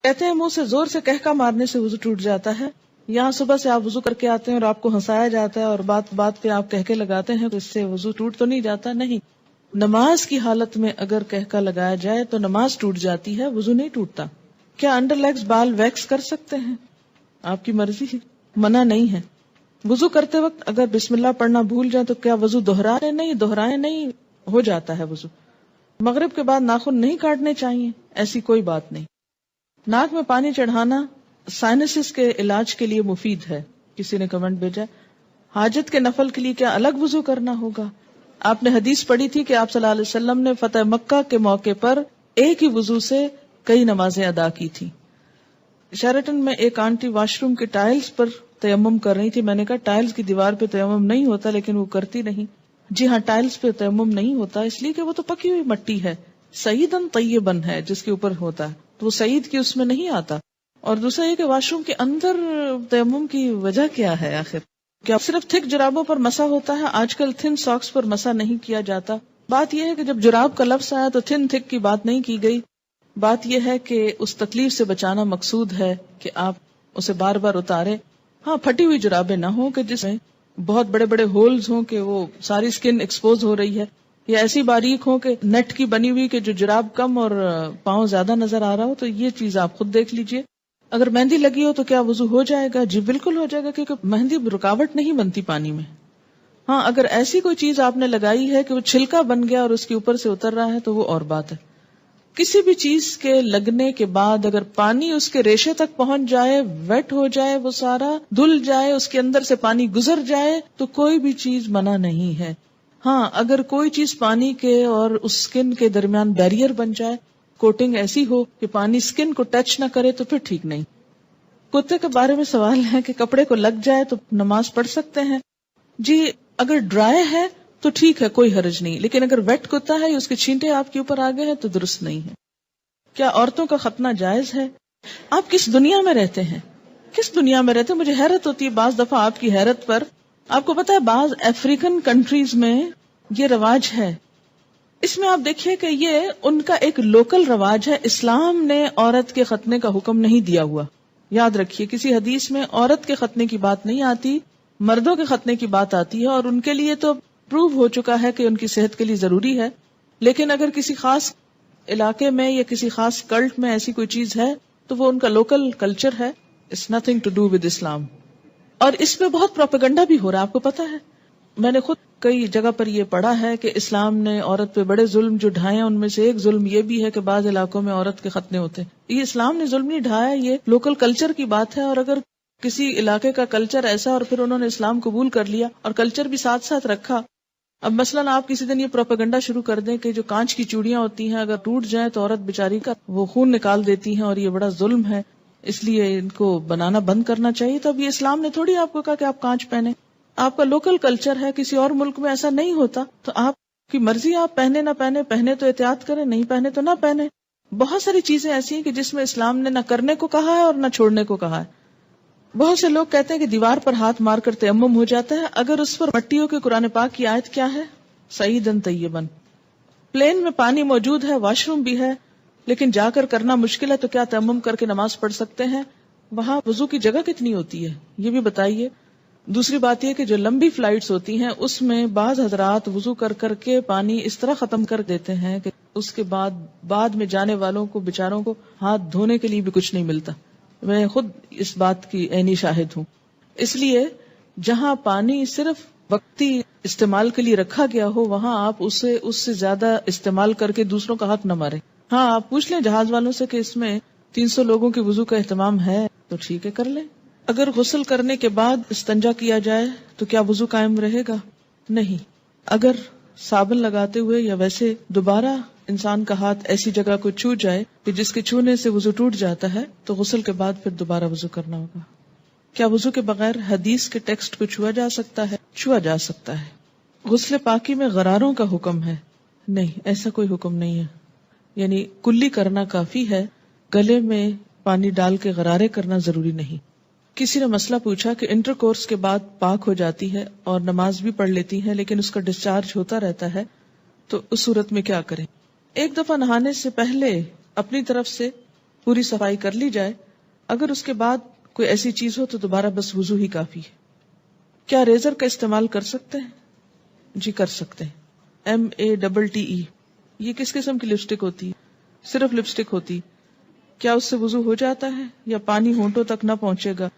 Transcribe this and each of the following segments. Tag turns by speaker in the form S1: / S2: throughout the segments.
S1: کہتے ہیں منہ سے زور سے کہکا مارنے سے وضو ٹوٹ جاتا ہے. یہاں صبح سے آپ وضو کر کے آتے ہیں اور آپ کو ہنسایا جاتا ہے اور بات بات پہ آپ کہکے لگاتے ہیں تو اس سے وضو ٹوٹ تو نہیں جاتا. نہیں، نماز کی حالت میں اگر کہکا لگایا جائے تو نماز ٹوٹ جاتی ہے، وضو نہیں ٹوٹتا. کیا انڈر لیگز بال ویکس کر سکتے ہیں؟ آپ کی مرضی ہے، منع نہیں ہے. وضو کرتے وقت اگر بسم اللہ پڑھنا بھول جائے تو کیا وضو دہرائیں نہیں، ہو جاتا ہے وضو. مغرب کے بعد ناخن نہیں کاٹنے چاہیے، ایسی کوئی بات نہیں. ناک میں پانی چڑھانا سائنسز کے علاج کے لیے مفید ہے. کسی نے کمنٹ بھیجا حاجت کے نفل کے لیے کیا الگ وضو کرنا ہوگا؟ آپ نے حدیث پڑھی تھی کہ آپ صلی اللہ علیہ وسلم نے فتح مکہ کے موقع پر ایک ہی وضو سے کئی نمازیں ادا کی تھی. شیرٹن میں ایک آنٹی واش روم کے ٹائلز پر تیمم کر رہی تھی. میں نے کہا ٹائلز کی دیوار پہ تیمم نہیں ہوتا، لیکن وہ کرتی نہیں. جی ہاں، ٹائلز پہ تیمم نہیں ہوتا اس لیے کہ وہ تو پکی ہوئی مٹی ہے، سعیدن طیبن ہے جس کے اوپر ہوتا ہے، تو وہ سعید کی اس میں نہیں آتا. اور دوسرا یہ کہ واش روم کے اندر تیمم کی وجہ کیا ہے آخر؟ کیا صرف تھک جرابوں پر مسح ہوتا ہے؟ آج کل تھن ساکس پر مسح نہیں کیا جاتا. بات یہ ہے کہ جب جراب کا لفظ آیا تو تھن تھک کی بات نہیں کی گئی. بات یہ ہے کہ اس تکلیف سے بچانا مقصود ہے کہ آپ اسے بار بار اتارے. ہاں، پھٹی ہوئی جرابیں نہ ہوں کہ جس میں بہت بڑے بڑے ہولز ہوں کہ وہ ساری سکن ایکسپوز ہو رہی ہے، یا ایسی باریک ہوں کہ نیٹ کی بنی ہوئی کہ جو جراب کم اور پاؤں زیادہ نظر آ رہا ہو. تو یہ چیز آپ خود دیکھ لیجئے. اگر مہندی لگی ہو تو کیا وضو ہو جائے گا؟ جی بالکل ہو جائے گا، کیونکہ مہندی رکاوٹ نہیں بنتی پانی میں. ہاں، اگر ایسی کوئی چیز آپ نے لگائی ہے کہ وہ چھلکا بن گیا اور اس کے اوپر سے اتر رہا ہے تو وہ اور بات ہے. کسی بھی چیز کے لگنے کے بعد اگر پانی اس کے ریشے تک پہنچ جائے، ویٹ ہو جائے، وہ سارا دھل جائے، اس کے اندر سے پانی گزر جائے تو کوئی بھی چیز منع نہیں ہے. ہاں، اگر کوئی چیز پانی کے اور اس سکن کے درمیان بیریئر بن جائے، کوٹنگ ایسی ہو کہ پانی سکن کو ٹچ نہ کرے تو پھر ٹھیک نہیں. کتے کے بارے میں سوال ہے کہ کپڑے کو لگ جائے تو نماز پڑھ سکتے ہیں؟ جی اگر ڈرائی ہے تو ٹھیک ہے، کوئی حرج نہیں، لیکن اگر ویٹ کتا ہے یا اس کے چھینٹے آپ کے اوپر آ گئے ہیں تو درست نہیں ہے. کیا عورتوں کا ختنہ جائز ہے؟ آپ کس دنیا میں رہتے ہیں؟ کس دنیا میں رہتے ہیں؟ مجھے حیرت ہوتی ہے بعض دفعہ آپ کی حیرت پر. آپ کو پتا ہے بعض افریقن کنٹریز میں یہ رواج ہے. اس میں آپ دیکھیے کہ یہ ان کا ایک لوکل رواج ہے. اسلام نے عورت کے ختنے کا حکم نہیں دیا ہوا. یاد رکھیے کسی حدیث میں عورت کے ختنے کی بات نہیں آتی، مردوں کے ختنے کی بات آتی ہے، اور ان کے لیے تو پروو ہو چکا ہے کہ ان کی صحت کے لیے ضروری ہے. لیکن اگر کسی خاص علاقے میں یا کسی خاص کلٹ میں ایسی کوئی چیز ہے تو وہ ان کا لوکل کلچر ہے. It's nothing to do with Islam. اور اس پہ بہت پروپیگنڈا بھی ہو رہا ہے. آپ کو پتا ہے میں نے خود کئی جگہ پر یہ پڑھا ہے کہ اسلام نے عورت پہ بڑے ظلم جو ڈھائے ہیں، ان میں سے ایک ظلم یہ بھی ہے کہ بعض علاقوں میں عورت کے ختنے ہوتے ہیں. یہ اسلام نے ظلم نہیں ڈھایا، یہ لوکل کلچر کی بات ہے. اور اگر کسی علاقے کا کلچر ایسا اور پھر انہوں نے اسلام قبول کر لیا اور کلچر بھی ساتھ ساتھ رکھا. اب مثلاً آپ کسی دن یہ پروپیگنڈا شروع کر دیں کہ جو کانچ کی چوڑیاں ہوتی ہیں اگر ٹوٹ جائیں تو عورت بیچاری کا وہ خون نکال دیتی ہیں اور یہ بڑا ظلم ہے، اس لیے ان کو بنانا بند کرنا چاہیے. تو اب یہ اسلام نے تھوڑی آپ کو کہا کہ آپ کانچ پہنے. آپ کا لوکل کلچر ہے، کسی اور ملک میں ایسا نہیں ہوتا، تو آپ کی مرضی، آپ پہنے نہ پہنے، پہنے تو احتیاط کریں، نہیں پہنے تو نہ پہنے. بہت ساری چیزیں ایسی ہیں کہ جس میں اسلام نے نہ کرنے کو کہا ہے اور نہ چھوڑنے کو کہا ہے. بہت سے لوگ کہتے ہیں کہ دیوار پر ہاتھ مار کر تیمم ہو جاتا ہے اگر اس پر مٹی ہو. کے قرآن پاک کی آیت کیا ہے؟ سعیدن طیبن. پلین میں پانی موجود ہے، واش روم بھی ہے، لیکن جا کر کرنا مشکل ہے تو کیا تیمم کر کے نماز پڑھ سکتے ہیں؟ وہاں وضو کی جگہ کتنی ہوتی ہے یہ بھی بتائیے. دوسری بات یہ کہ جو لمبی فلائٹس ہوتی ہیں اس میں بعض حضرات وضو کر کر کے پانی اس طرح ختم کر دیتے ہیں کہ اس کے بعد میں جانے والوں کو بیچاروں کو ہاتھ دھونے کے لیے بھی کچھ نہیں ملتا. میں خود اس بات کی عینی شاہد ہوں. اس لیے جہاں پانی صرف وقتی استعمال کے لیے رکھا گیا ہو وہاں آپ اس سے زیادہ استعمال کر کے دوسروں کا حق نہ مارے. ہاں، آپ پوچھ لیں جہاز والوں سے کہ اس میں 300 لوگوں کے وضو کا اہتمام ہے تو ٹھیک ہے، کر لیں. اگر غسل کرنے کے بعد استنجا کیا جائے تو کیا وضو قائم رہے گا؟ نہیں. اگر صابن لگاتے ہوئے یا ویسے دوبارہ انسان کا ہاتھ ایسی جگہ کو چھو جائے کہ جس کے چھونے سے وضو ٹوٹ جاتا ہے تو غسل کے بعد پھر دوبارہ وضو کرنا ہوگا. کیا وضو کے بغیر حدیث کے ٹیکسٹ کو چھوا جا سکتا ہے؟ چھوا جا سکتا ہے. غسل پاکی میں غراروں کا حکم ہے؟ نہیں، ایسا کوئی حکم نہیں ہے. یعنی کلی کرنا کافی ہے، گلے میں پانی ڈال کے غرارے کرنا ضروری نہیں. کسی نے مسئلہ پوچھا کہ انٹر کورس کے بعد پاک ہو جاتی ہے اور نماز بھی پڑھ لیتی ہے لیکن اس کا ڈسچارج ہوتا رہتا ہے تو اس صورت میں کیا کریں؟ ایک دفعہ نہانے سے پہلے اپنی طرف سے پوری صفائی کر لی جائے، اگر اس کے بعد کوئی ایسی چیز ہو تو دوبارہ بس وضو ہی کافی ہے۔ کیا ریزر کا استعمال کر سکتے ہیں؟ جی کر سکتے ہیں۔ MATTE، یہ کس قسم کی لپسٹک ہوتی ہے؟ صرف لپسٹک ہوتی، کیا اس سے وضو ہو جاتا ہے یا پانی ہونٹوں تک نہ پہنچے گا؟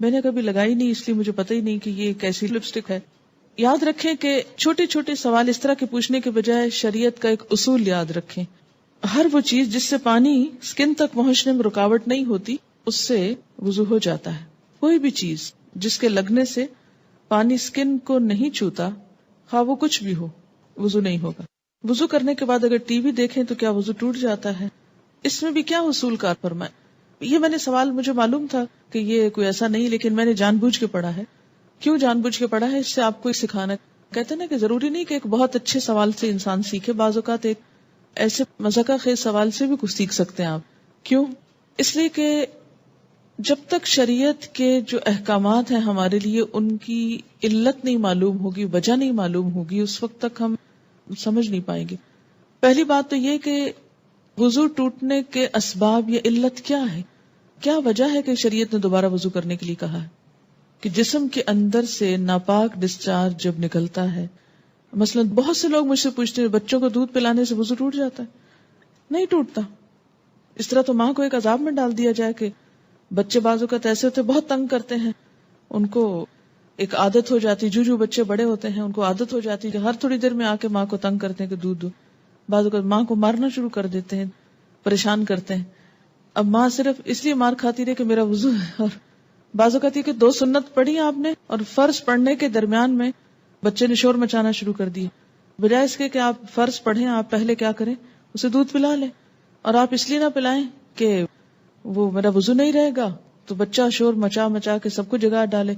S1: میں نے کبھی لگائی نہیں، اس لیے مجھے پتہ ہی نہیں کہ یہ کیسی لپسٹک ہے۔ یاد رکھیں کہ چھوٹے چھوٹے سوال اس طرح کے پوچھنے کے بجائے شریعت کا ایک اصول یاد رکھیں۔ ہر وہ چیز جس سے پانی سکن تک پہنچنے میں رکاوٹ نہیں ہوتی اس سے وضو ہو جاتا ہے۔ کوئی بھی چیز جس کے لگنے سے پانی سکن کو نہیں چھوتا، خواہ وہ کچھ بھی ہو، وضو نہیں ہوگا۔ وضو کرنے کے بعد اگر ٹی وی دیکھیں تو کیا وضو ٹوٹ جاتا ہے؟ اس میں بھی کیا اصول کار فرمائے؟ یہ میں نے سوال، مجھے معلوم تھا کہ یہ کوئی ایسا نہیں، لیکن میں نے جان بوجھ کے پڑھا ہے۔ کیوں جان بوجھ کے پڑھا ہے؟ اس سے آپ کو سکھانا، کہتے ہیں نا کہ ضروری نہیں کہ ایک بہت اچھے سوال سے انسان سیکھے، بعض اوقات ایک ایسے مذاقہ خیز سوال سے بھی کچھ سیکھ سکتے ہیں آپ۔ کیوں؟ اس لیے کہ جب تک شریعت کے جو احکامات ہیں ہمارے لیے ان کی علت نہیں معلوم ہوگی، وجہ نہیں معلوم ہوگی، اس وقت تک ہم سمجھ نہیں پائیں گے۔ پہلی بات تو یہ کہ وضو ٹوٹنے کے اسباب یا علت کیا ہے، کیا وجہ ہے کہ شریعت نے دوبارہ وضو کرنے کے لیے کہا ہے؟ کہ جسم کے اندر سے ناپاک ڈسچارج جب نکلتا ہے، مثلا بہت سے لوگ مجھ سے پوچھتے ہیں بچوں کو دودھ پلانے سے وضو ٹوٹ جاتا ہے؟ نہیں ٹوٹتا۔ اس طرح تو ماں کو ایک عذاب میں ڈال دیا جائے کہ بچے بعض اوقات ایسے ہوتے بہت تنگ کرتے ہیں، ان کو ایک عادت ہو جاتی، جو بچے بڑے ہوتے ہیں ان کو عادت ہو جاتی کہ ہر تھوڑی دیر میں آ کے ماں کو تنگ کرتے ہیں کہ دودھ دو، بعض اوقات ماں کو مارنا شروع کر دیتے ہیں، پریشان کرتے ہیں۔ اب ماں صرف اس لیے مار کھاتی رہے کہ میرا وضو ہے، اور بعض اوقات یہ کہ 2 سنت پڑھی آپ نے اور فرض پڑھنے کے درمیان میں بچے نے شور مچانا شروع کر دیا، بجائے اس کے کہ آپ فرض پڑھیں، آپ پہلے کیا کریں، اسے دودھ پلا لیں، اور آپ اس لیے نہ پلائیں کہ وہ میرا وضو نہیں رہے گا تو بچہ شور مچا مچا کے سب کو جگا ڈالے،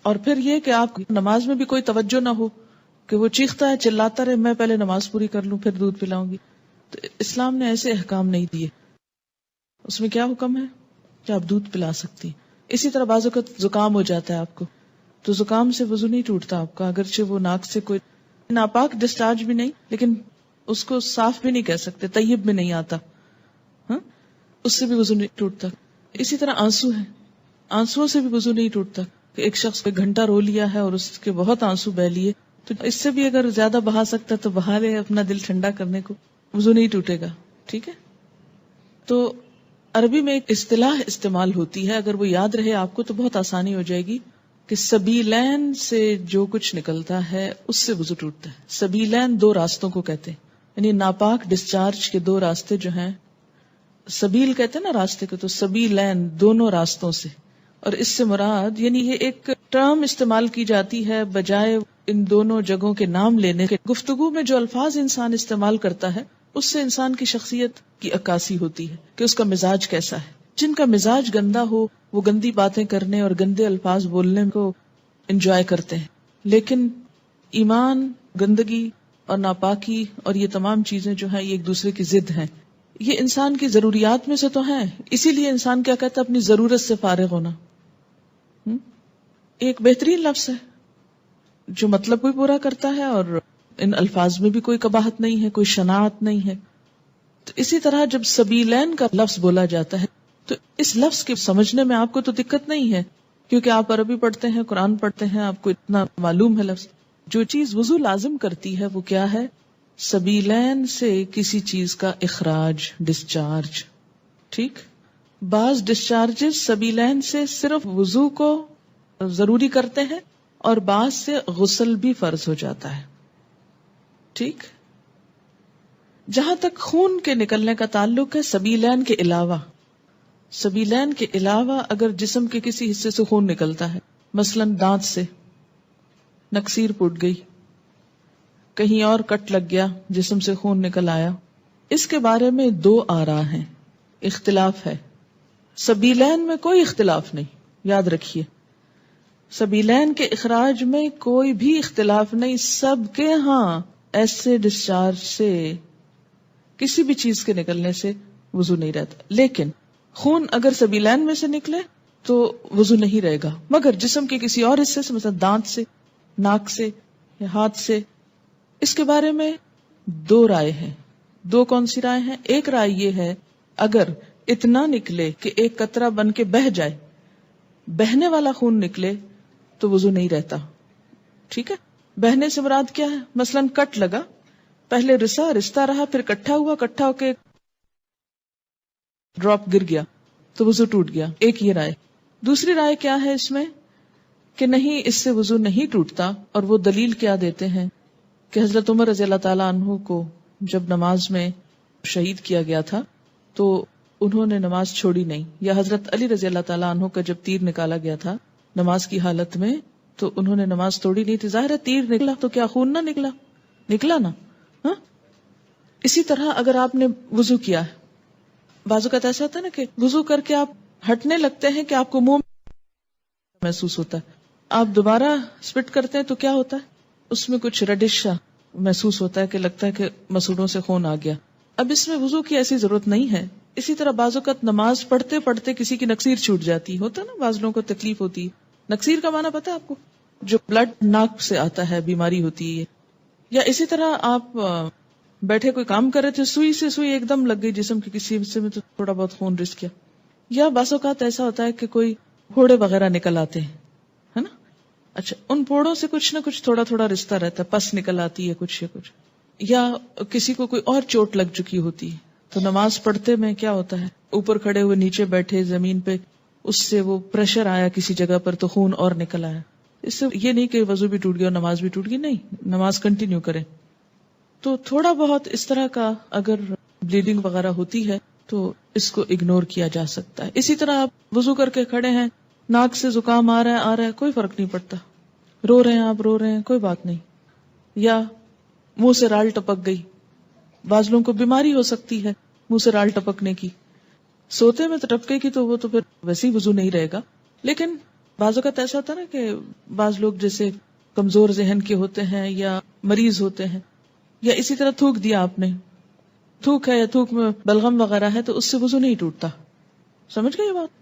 S1: اور پھر یہ کہ آپ نماز میں بھی کوئی توجہ نہ ہو کہ وہ چیختا ہے چلاتا رہے، میں پہلے نماز پوری کر لوں پھر دودھ پلاؤں گی۔ تو اسلام نے ایسے احکام نہیں دیے۔ اس میں کیا حکم ہے کہ آپ دودھ پلا سکتی۔ اسی طرح بعض اوقات زکام ہو جاتا ہے آپ کو، تو زکام سے وضو نہیں ٹوٹتا آپ کا، اگرچہ وہ ناک سے کوئی ناپاک ڈسچارج بھی نہیں، لیکن اس کو صاف بھی نہیں کہہ سکتے، طیب بھی نہیں آتا، ہاں اس سے بھی وضو نہیں ٹوٹتا۔ اسی طرح آنسو ہے، آنسوؤں سے بھی وضو نہیں ٹوٹتا کہ ایک شخص کو 1 گھنٹہ رو لیا ہے اور اس کے بہت آنسو بہ لیے، تو اس سے بھی اگر زیادہ بہا سکتا تو بہا لے اپنا دل ٹھنڈا کرنے کو، وضو نہیں ٹوٹے گا۔ ٹھیک ہے، تو عربی میں ایک اصطلاح استعمال ہوتی ہے، اگر وہ یاد رہے آپ کو تو بہت آسانی ہو جائے گی، کہ سبیلین سے جو کچھ نکلتا ہے اس سے وضو ٹوٹتا ہے۔ سبیلین 2 راستوں کو کہتے ہیں، یعنی ناپاک ڈسچارج کے 2 راستے جو ہیں، سبیل کہتے ہیں نا راستے کو، تو سبیلین دونوں راستوں سے، اور اس سے مراد یعنی یہ ایک ٹرم استعمال کی جاتی ہے بجائے ان دونوں جگہوں کے نام لینے کے۔ گفتگو میں جو الفاظ انسان استعمال کرتا ہے اس سے انسان کی شخصیت کی عکاسی ہوتی ہے کہ اس کا مزاج کیسا ہے۔ جن کا مزاج گندا ہو وہ گندی باتیں کرنے اور گندے الفاظ بولنے کو انجوائے کرتے ہیں، لیکن ایمان، گندگی اور ناپاکی اور یہ تمام چیزیں جو ہیں یہ ایک دوسرے کی ضد ہیں، یہ انسان کی ضروریات میں سے تو ہیں، اسی لیے انسان کیا کہتا ہے، اپنی ضرورت سے فارغ ہونا۔ ایک بہترین لفظ ہے جو مطلب بھی پورا کرتا ہے اور ان الفاظ میں بھی کوئی قباحت نہیں ہے، کوئی شناعت نہیں ہے۔ تو اسی طرح جب سبیلین کا لفظ بولا جاتا ہے تو اس لفظ کے سمجھنے میں آپ کو تو دقت نہیں ہے، کیونکہ آپ عربی پڑھتے ہیں، قرآن پڑھتے ہیں، آپ کو اتنا معلوم ہے لفظ۔ جو چیز وضو لازم کرتی ہے وہ کیا ہے؟ سبیلین سے کسی چیز کا اخراج، ڈسچارج۔ ٹھیک، بعض ڈسچارجز سبیلین سے صرف وضو کو ضروری کرتے ہیں اور بعض سے غسل بھی فرض ہو جاتا ہے۔ ٹھیک، جہاں تک خون کے نکلنے کا تعلق ہے، سبیلین کے علاوہ اگر جسم کے کسی حصے سے خون نکلتا ہے، مثلا دانت سے نکسیر پھوٹ گئی، کہیں اور کٹ لگ گیا، جسم سے خون نکل آیا، اس کے بارے میں 2 آراء ہیں، اختلاف ہے۔ سبیلین میں کوئی اختلاف نہیں، یاد رکھیے، سبیلین کے اخراج میں کوئی بھی اختلاف نہیں، سب کے ہاں ایسے ڈسچارج سے، کسی بھی چیز کے نکلنے سے وضو نہیں رہتا، لیکن خون اگر سبیلین میں سے نکلے تو وضو نہیں رہے گا، مگر جسم کے کسی اور حصے سے، مثلا دانت سے، ناک سے یا ہاتھ سے، اس کے بارے میں 2 رائے ہیں۔ 2 کون سی رائے ہیں؟ ایک رائے یہ ہے اگر اتنا نکلے کہ ایک قطرہ بن کے بہہ جائے، بہنے والا خون نکلے تو وضو نہیں رہتا. ٹھیک ہے، بہنے سے مراد کیا ہے؟ مثلاً کٹ لگا، پہلے رستا رہا، پھر کٹھا ہوا، کٹھا ہو کے ڈراپ گر گیا تو وضو ٹوٹ گیا. ایک یہ رائے. دوسری رائے کیا ہے اس میں کہ نہیں، اس سے وضو نہیں ٹوٹتا. اور وہ دلیل کیا دیتے ہیں کہ حضرت عمر رضی اللہ تعالیٰ عنہ کو جب نماز میں شہید کیا گیا تھا تو انہوں نے نماز چھوڑی نہیں، یا حضرت علی رضی اللہ تعالیٰ عنہ کا جب تیر نکالا گیا تھا نماز کی حالت میں تو انہوں نے نماز توڑی نہیں تھی. ظاہر ہے تیر نکلا تو کیا خون نہ نکلا نا. ہاں، اسی طرح اگر آپ نے وضو کیا ہے، بعض اوقات ایسا ہوتا ہے نا کہ وضو کر کے آپ ہٹنے لگتے ہیں کہ آپ کو منہ محسوس ہوتا ہے، آپ دوبارہ سپٹ کرتے ہیں تو کیا ہوتا ہے، اس میں کچھ ریڈش محسوس ہوتا ہے کہ لگتا ہے کہ مسوڑوں سے خون آ گیا. اب اس میں وضو کی ایسی ضرورت نہیں ہے. اسی طرح بعض اوقات نماز پڑھتے پڑھتے کسی کی نکسیر چھوٹ جاتی ہوتا ہے نا، بعض لوگوں کو تکلیف ہوتی ہے. نکسیر کا معنی پتا ہے آپ کو؟ جو بلڈ ناک سے آتا ہے، بیماری ہوتی ہے. یا اسی طرح آپ بیٹھے کوئی کام کر رہے تھے، سوئی سے سوئی ایک دم لگ گئی جسم کے کسی حصے میں تو تھوڑا بہت خون رس گیا. یا بعض اوقات ایسا ہوتا ہے کہ کوئی پھوڑے وغیرہ نکل آتے ہیں، ہے نا. اچھا، ان پھوڑوں سے کچھ نہ کچھ تھوڑا تھوڑا رشتہ رہتا ہے، پس نکل آتی ہے کچھ یا کسی کو کوئی اور چوٹ لگ چکی ہوتی ہے. تو نماز پڑھتے میں کیا ہوتا ہے، اوپر کھڑے ہوئے نیچے بیٹھے زمین پہ، اس سے وہ پریشر آیا کسی جگہ پر تو خون اور نکل آیا. اس سے یہ نہیں کہ وضو بھی ٹوٹ گیا اور نماز بھی ٹوٹ گئی، نہیں، نماز کنٹینیو کریں. تو تھوڑا بہت اس طرح کا اگر بلیڈنگ وغیرہ ہوتی ہے تو اس کو اگنور کیا جا سکتا ہے. اسی طرح آپ وضو کر کے کھڑے ہیں، ناک سے زکام آ رہا ہے، کوئی فرق نہیں پڑتا. رو رہے ہیں آپ، رو رہے ہیں، کوئی بات نہیں. یا منہ سے رال ٹپک گئی، بعض لوگوں کو بیماری ہو سکتی ہے منہ سے رال ٹپکنے کی، سوتے میں تو ٹپکے کی تو وہ تو پھر ویسے ہی وضو نہیں رہے گا. لیکن بعض اوقات ایسا ہوتا ہے نا کہ بعض لوگ جیسے کمزور ذہن کے ہوتے ہیں یا مریض ہوتے ہیں، یا اسی طرح تھوک دیا آپ نے، تھوک ہے یا تھوک میں بلغم وغیرہ ہے تو اس سے وضو نہیں ٹوٹتا. سمجھ گئے یہ بات؟